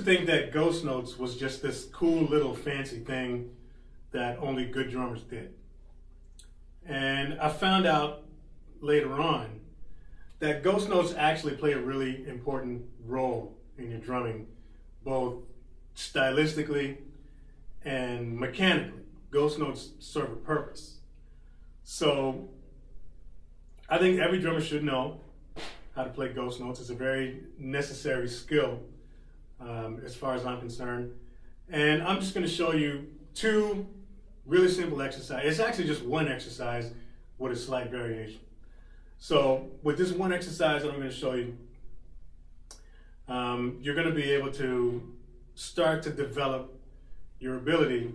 think that ghost notes was just this cool little fancy thing that only good drummers did. And I found out later on that ghost notes actually play a really important role in your drumming, both stylistically and mechanically. Ghost notes serve a purpose. So I think every drummer should know how to play ghost notes. It's a very necessary skill as far as I'm concerned. And I'm just going to show you two really simple exercises. It's actually just one exercise with a slight variation. So with this one exercise that I'm going to show you, you're going to be able to start to develop your ability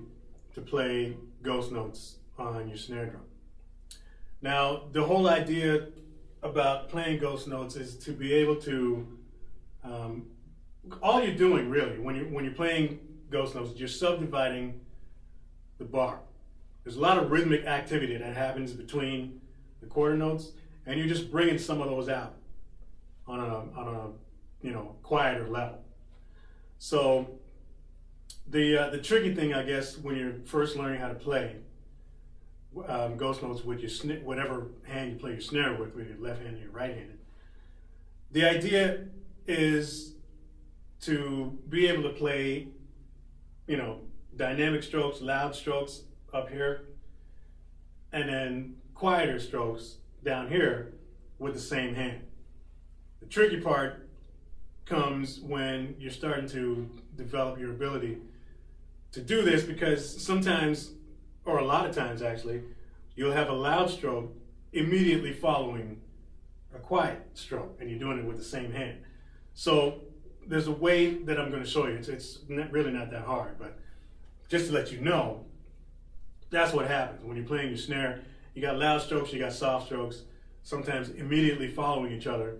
to play ghost notes on your snare drum. Now, the whole idea about playing ghost notes is to be able to, all you're doing really, when you're playing ghost notes, you're subdividing the bar. There's a lot of rhythmic activity that happens between the quarter notes, and you're just bringing some of those out on a quieter level. So the tricky thing, I guess, when you're first learning how to play ghost notes with your whatever hand you play your snare with, whether you're left-handed or right-handed, the idea is to be able to play, dynamic strokes, loud strokes up here, and then quieter strokes down here with the same hand. The tricky part comes when you're starting to develop your ability to do this, because sometimes, or a lot of times actually, you'll have a loud stroke immediately following a quiet stroke, and you're doing it with the same hand. So there's a way that I'm going to show you. It's really not that hard, but just to let you know, that's what happens when you're playing your snare. You got loud strokes, you got soft strokes, sometimes immediately following each other,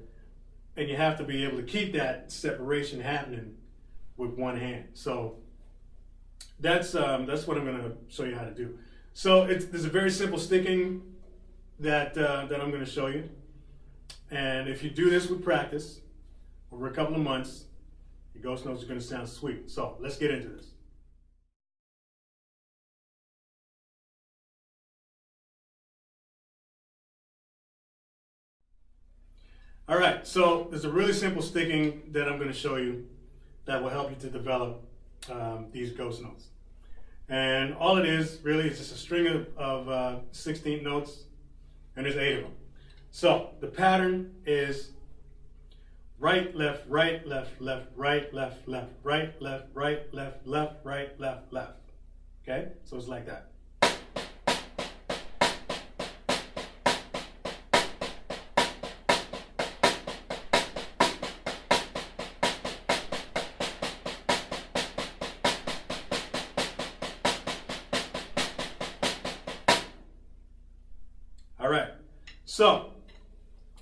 and you have to be able to keep that separation happening with one hand. So that's what I'm going to show you how to do. So there's a very simple sticking that I'm going to show you, and if you do this with practice over a couple of months, your ghost notes are going to sound sweet. So let's get into this. All right, so there's a really simple sticking that I'm going to show you that will help you to develop these ghost notes. And all it is really is just a string of 16 notes, and there's 8 of them. So the pattern is right, left, right, left, left, right, left, left, right, left, right, left, left, right, left, left. Okay, so it's like that. All right, so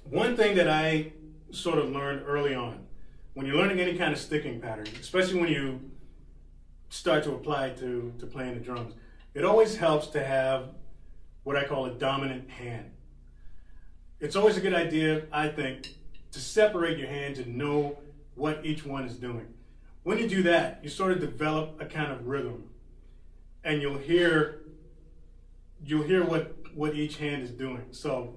one thing that I sort of learned early on, when you're learning any kind of sticking pattern, especially when you start to apply to playing the drums, it always helps to have what I call a dominant hand. It's always a good idea, I think, to separate your hands and know what each one is doing. When you do that, you sort of develop a kind of rhythm, and you'll hear what each hand is doing. So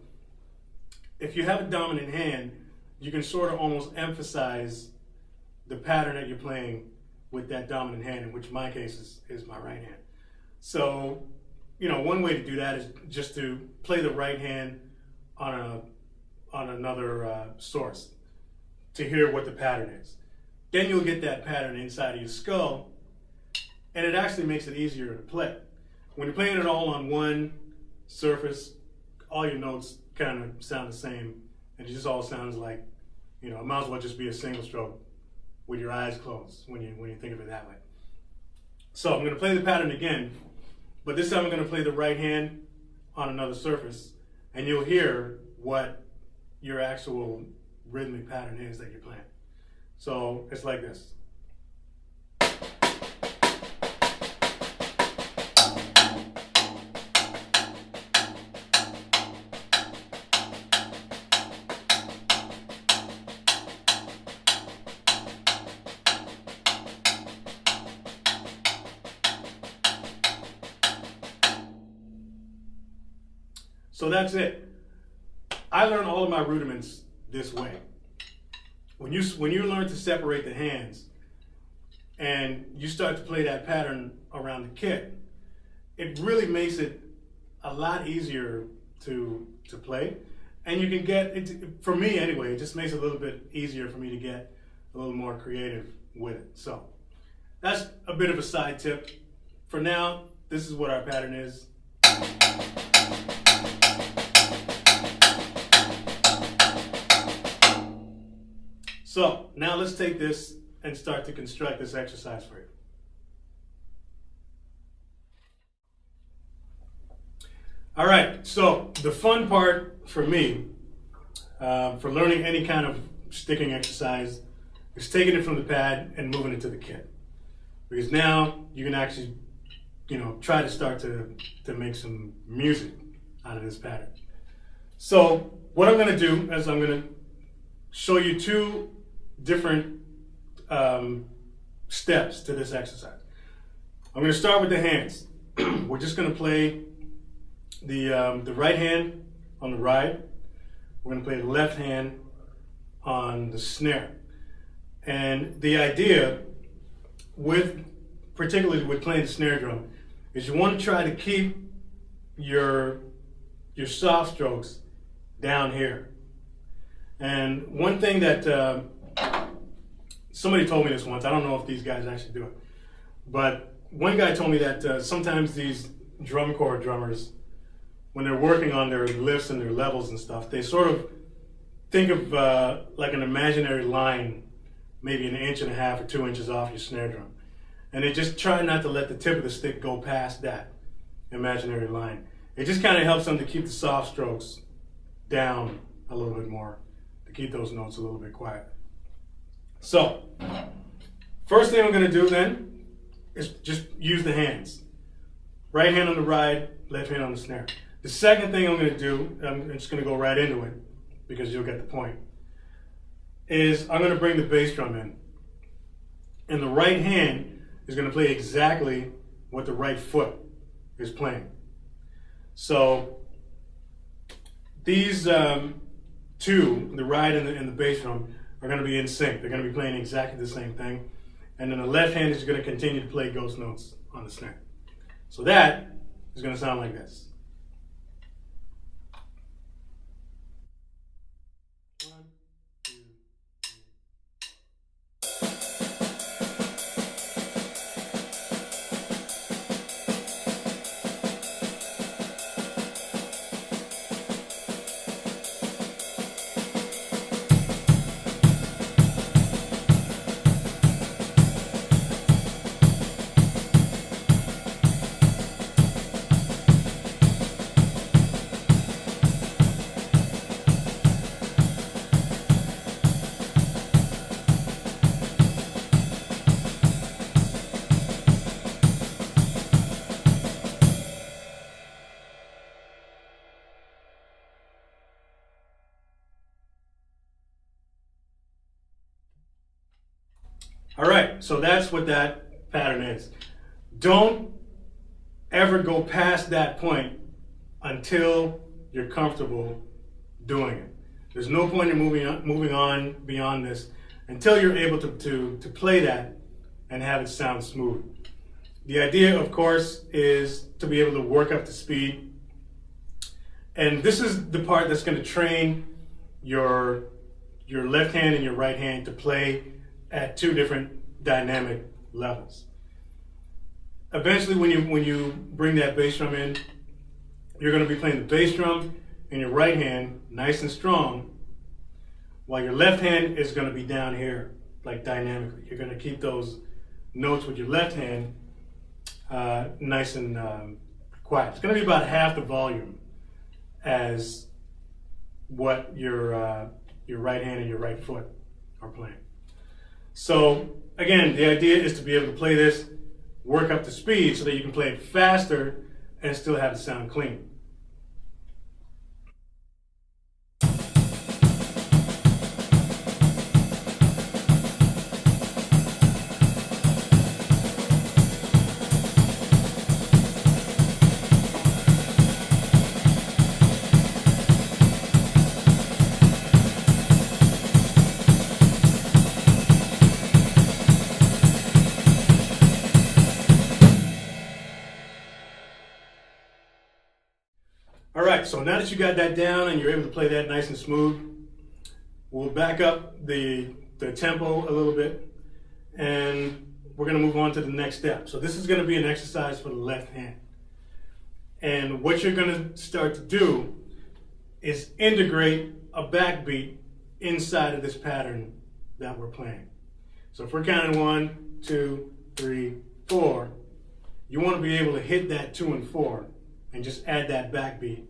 if you have a dominant hand, you can sort of almost emphasize the pattern that you're playing with that dominant hand, in which in my case is my right hand. So, one way to do that is just to play the right hand on another source to hear what the pattern is. Then you'll get that pattern inside of your skull, and it actually makes it easier to play. When you're playing it all on one surface, all your notes kind of sound the same, and it just all sounds like, it might as well just be a single stroke with your eyes closed when you think of it that way. So I'm going to play the pattern again, but this time I'm going to play the right hand on another surface, and you'll hear what your actual rhythmic pattern is that you're playing. So it's like this. So that's it. I learned all of my rudiments this way. When you learn to separate the hands and you start to play that pattern around the kit, it really makes it a lot easier to play. And you can get it, for me anyway, it just makes it a little bit easier for me to get a little more creative with it. So that's a bit of a side tip. For now, this is what our pattern is. So now let's take this and start to construct this exercise for you. All right, so the fun part for me, for learning any kind of sticking exercise, is taking it from the pad and moving it to the kit. Because now you can actually, try to start to make some music out of this pattern. So what I'm gonna do is I'm gonna show you two different steps to this exercise. I'm gonna start with the hands. We're just gonna play the right hand on the ride. We're going to play the left hand on the snare. And the idea, particularly with playing the snare drum, is you want to try to keep your soft strokes down here. And one thing that somebody told me this once, I don't know if these guys actually do it, but one guy told me that sometimes these drum corps drummers, when they're working on their lifts and their levels and stuff, they sort of think of like an imaginary line, maybe 1.5 inches or 2 inches off your snare drum. And they just try not to let the tip of the stick go past that imaginary line. It just kind of helps them to keep the soft strokes down a little bit more, to keep those notes a little bit quiet. So, first thing I'm going to do then is just use the hands. Right hand on the ride, left hand on the snare. The second thing I'm going to do, I'm just going to go right into it because you'll get the point, is I'm going to bring the bass drum in. And the right hand is going to play exactly what the right foot is playing. So these two, the ride and the bass drum, are going to be in sync. They're going to be playing exactly the same thing. And then the left hand is going to continue to play ghost notes on the snare. So that is going to sound like this. All right, so that's what that pattern is. Don't ever go past that point until you're comfortable doing it. There's no point in moving on beyond this until you're able to play that and have it sound smooth. The idea, of course, is to be able to work up to speed. And this is the part that's going to train your left hand and your right hand to play at two different dynamic levels. Eventually, when you bring that bass drum in, you're going to be playing the bass drum in your right hand nice and strong, while your left hand is going to be down here, like dynamically. You're going to keep those notes with your left hand nice and quiet. It's going to be about half the volume as what your right hand and your right foot are playing. So again, the idea is to be able to play this, work up to speed so that you can play it faster and still have it sound clean. All right, so now that you got that down and you're able to play that nice and smooth, we'll back up the tempo a little bit, and we're going to move on to the next step. So this is going to be an exercise for the left hand. And what you're going to start to do is integrate a backbeat inside of this pattern that we're playing. So if we're counting 1, 2, 3, 4, you want to be able to hit that 2 and 4 and just add that backbeat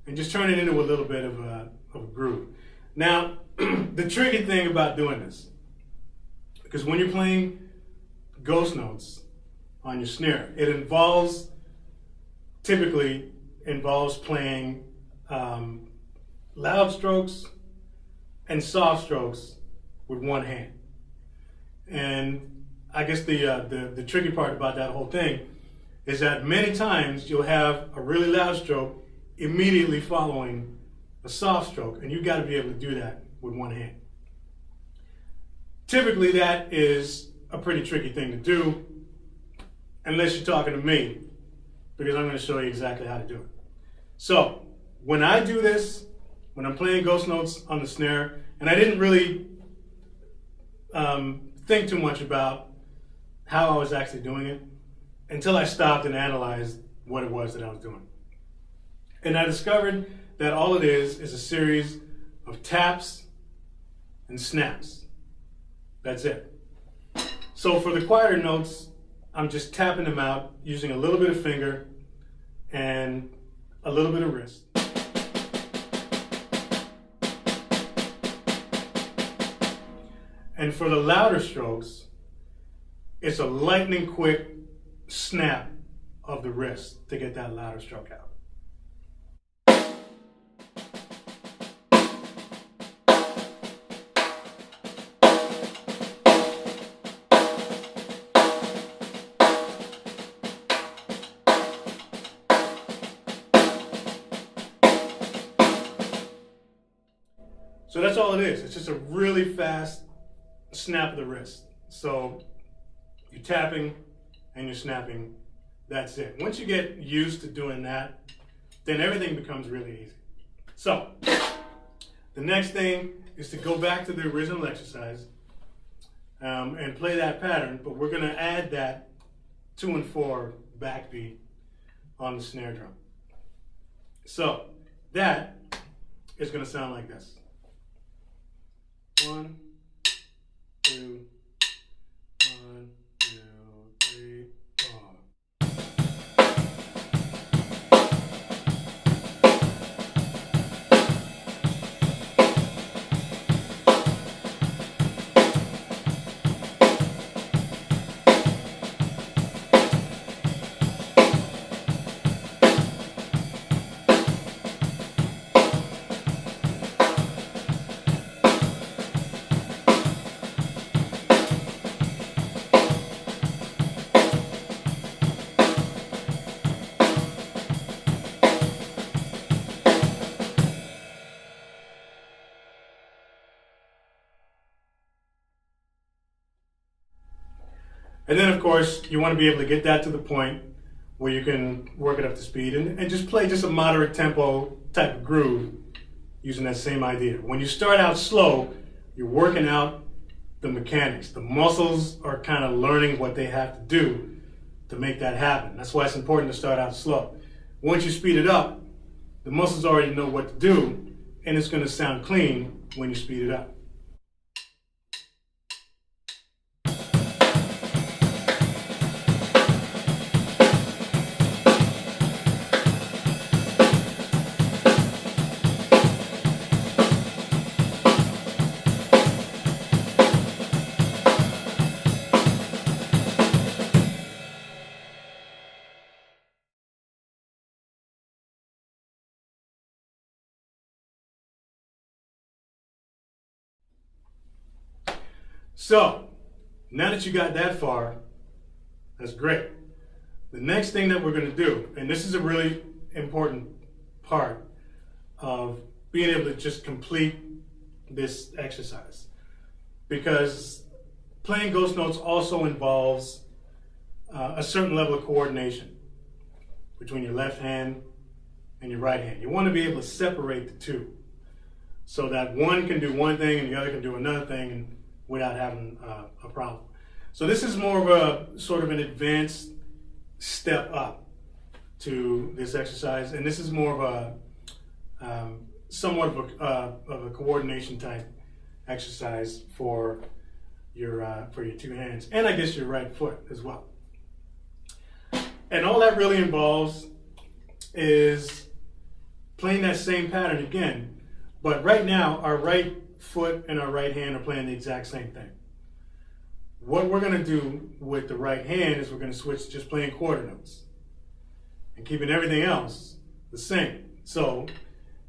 and just turn it into a little bit of a groove. Now, the tricky thing about doing this, because when you're playing ghost notes on your snare, it typically involves playing loud strokes and soft strokes with one hand. And I guess the tricky part about that whole thing is that many times you'll have a really loud stroke immediately following a soft stroke, and you've got to be able to do that with one hand. Typically that is a pretty tricky thing to do, unless you're talking to me, because I'm going to show you exactly how to do it. So when I do this, when I'm playing ghost notes on the snare, and I didn't really think too much about how I was actually doing it until I stopped and analyzed what it was that I was doing. And I discovered that all it is a series of taps and snaps. That's it. So for the quieter notes, I'm just tapping them out using a little bit of finger and a little bit of wrist. And for the louder strokes, it's a lightning quick snap of the wrist to get that louder stroke out. So that's all it is. It's just a really fast snap of the wrist. So you're tapping and you're snapping. That's it. Once you get used to doing that, then everything becomes really easy. So the next thing is to go back to the original exercise and play that pattern, but we're going to add that 2 and 4 backbeat on the snare drum. So that is going to sound like this. 1, 2, 1, 2, 3, 4. And then, of course, you want to be able to get that to the point where you can work it up to speed and just play just a moderate tempo type of groove using that same idea. When you start out slow, you're working out the mechanics. The muscles are kind of learning what they have to do to make that happen. That's why it's important to start out slow. Once you speed it up, the muscles already know what to do, and it's going to sound clean when you speed it up. So, now that you got that far, that's great. The next thing that we're going to do, and this is a really important part of being able to just complete this exercise, because playing ghost notes also involves a certain level of coordination between your left hand and your right hand. You want to be able to separate the two so that one can do one thing and the other can do another thing and without having a problem. So this is more of a sort of an advanced step up to this exercise, and this is more of a somewhat of a coordination type exercise for your two hands, and I guess your right foot as well. And all that really involves is playing that same pattern again, but right now our right foot and our right hand are playing the exact same thing. What we're going to do with the right hand is we're going to switch to just playing quarter notes and keeping everything else the same. So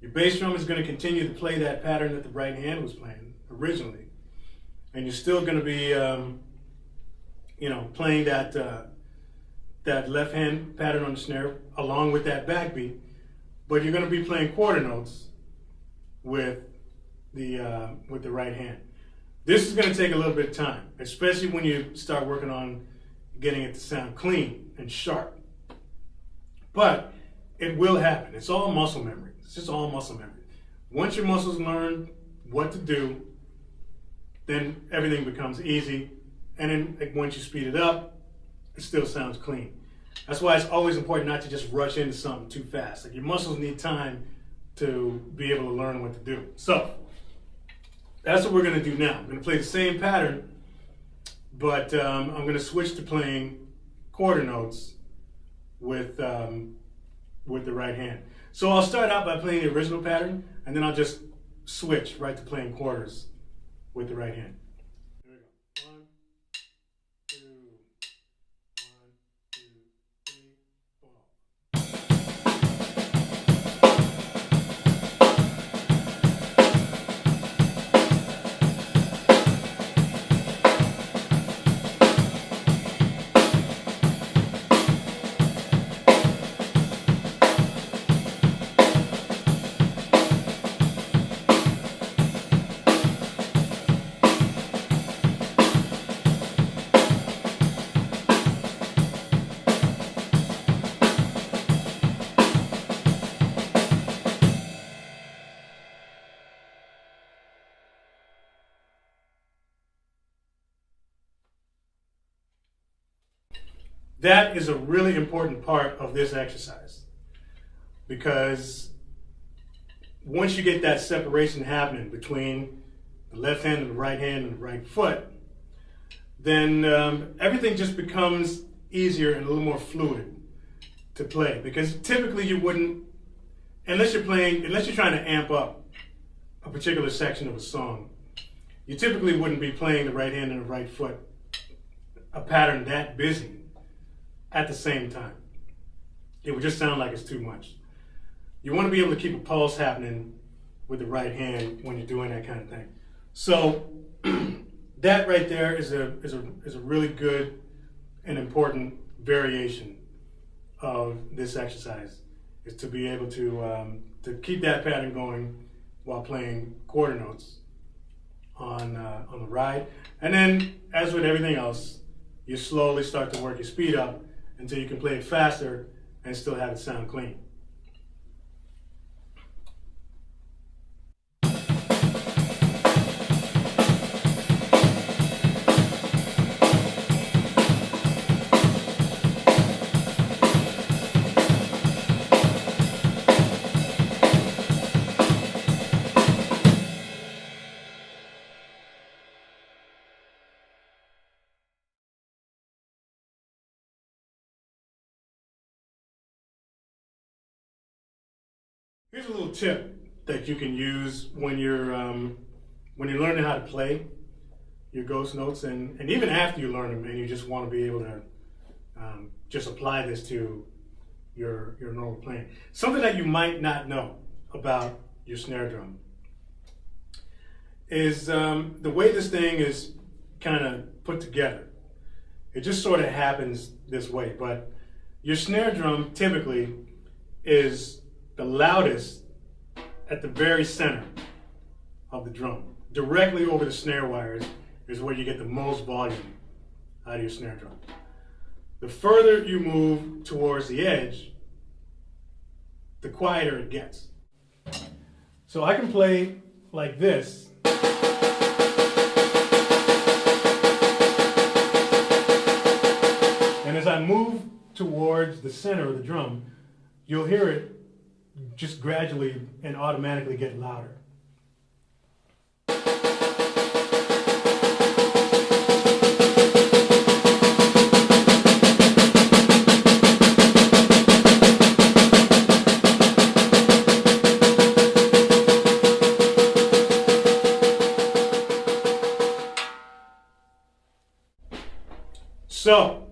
your bass drum is going to continue to play that pattern that the right hand was playing originally, and you're still going to be, playing that left hand pattern on the snare along with that backbeat, but you're going to be playing quarter notes with the right hand. This is going to take a little bit of time, especially when you start working on getting it to sound clean and sharp. But it will happen. It's all muscle memory. It's just all muscle memory. Once your muscles learn what to do, then everything becomes easy. And then once you speed it up, it still sounds clean. That's why it's always important not to just rush into something too fast. Like, your muscles need time to be able to learn what to do. So that's what we're going to do now. I'm going to play the same pattern, but I'm going to switch to playing quarter notes with the right hand. So I'll start out by playing the original pattern, and then I'll just switch right to playing quarters with the right hand. Here we go. 1, 2, 1, 2, 3, 4. That is a really important part of this exercise, because once you get that separation happening between the left hand and the right hand and the right foot, then everything just becomes easier and a little more fluid to play. Because typically you wouldn't, unless you're trying to amp up a particular section of a song, you typically wouldn't be playing the right hand and the right foot, a pattern that busy, at the same time. It would just sound like it's too much. You want to be able to keep a pulse happening with the right hand when you're doing that kind of thing. So that right there is a really good and important variation of this exercise, is to be able to keep that pattern going while playing quarter notes on the ride. And then, as with everything else, you slowly start to work your speed up until you can play it faster and still have it sound clean. Here's a little tip that you can use when you're learning how to play your ghost notes, and even after you learn them and you just want to be able to just apply this to your normal playing. Something that you might not know about your snare drum is the way this thing is kind of put together. It just sort of happens this way, but your snare drum typically is the loudest at the very center of the drum. Directly over the snare wires is where you get the most volume out of your snare drum. The further you move towards the edge, the quieter it gets. So I can play like this. And as I move towards the center of the drum, you'll hear it just gradually and automatically get louder. So,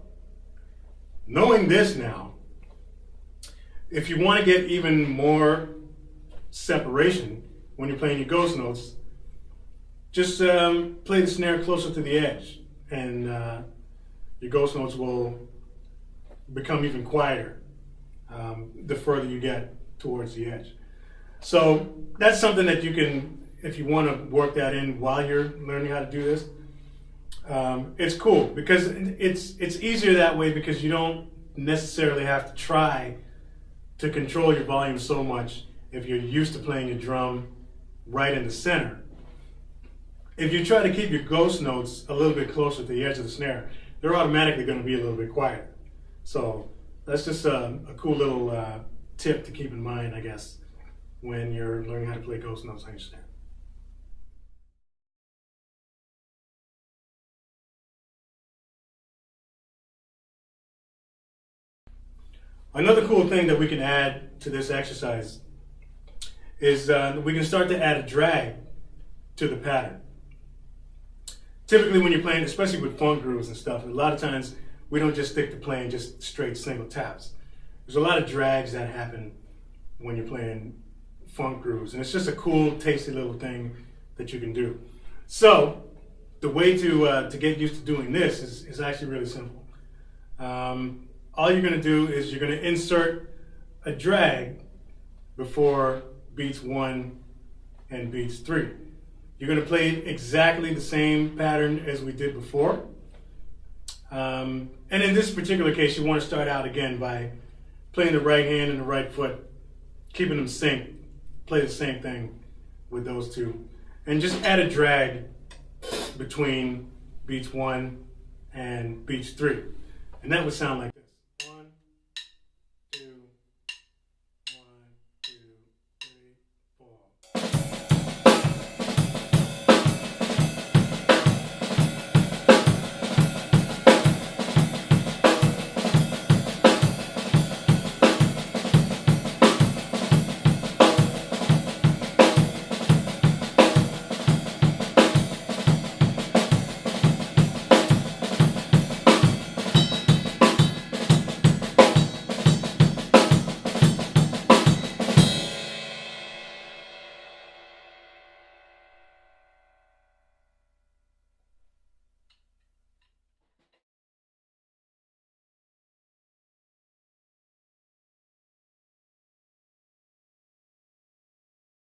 knowing this now, if you want to get even more separation when you're playing your ghost notes, just play the snare closer to the edge, and your ghost notes will become even quieter the further you get towards the edge. So that's something that you can, if you want to work that in while you're learning how to do this, it's cool because it's easier that way, because you don't necessarily have to try to control your volume so much if you're used to playing your drum right in the center. If you try to keep your ghost notes a little bit closer to the edge of the snare, they're automatically going to be a little bit quieter. So that's just a cool little tip to keep in mind, I guess, when you're learning how to play ghost notes on your snare. Another cool thing that we can add to this exercise is we can start to add a drag to the pattern. Typically when you're playing, especially with funk grooves and stuff, a lot of times we don't just stick to playing just straight single taps. There's a lot of drags that happen when you're playing funk grooves, and it's just a cool, tasty little thing that you can do. So the way to get used to doing this is actually really simple. All you're going to do is you're going to insert a drag before beats 1 and beats 3. You're going to play exactly the same pattern as we did before. And in this particular case, you want to start out again by playing the right hand and the right foot, keeping them synced. Play the same thing with those two. And just add a drag between beats 1 and beats 3. And that would sound like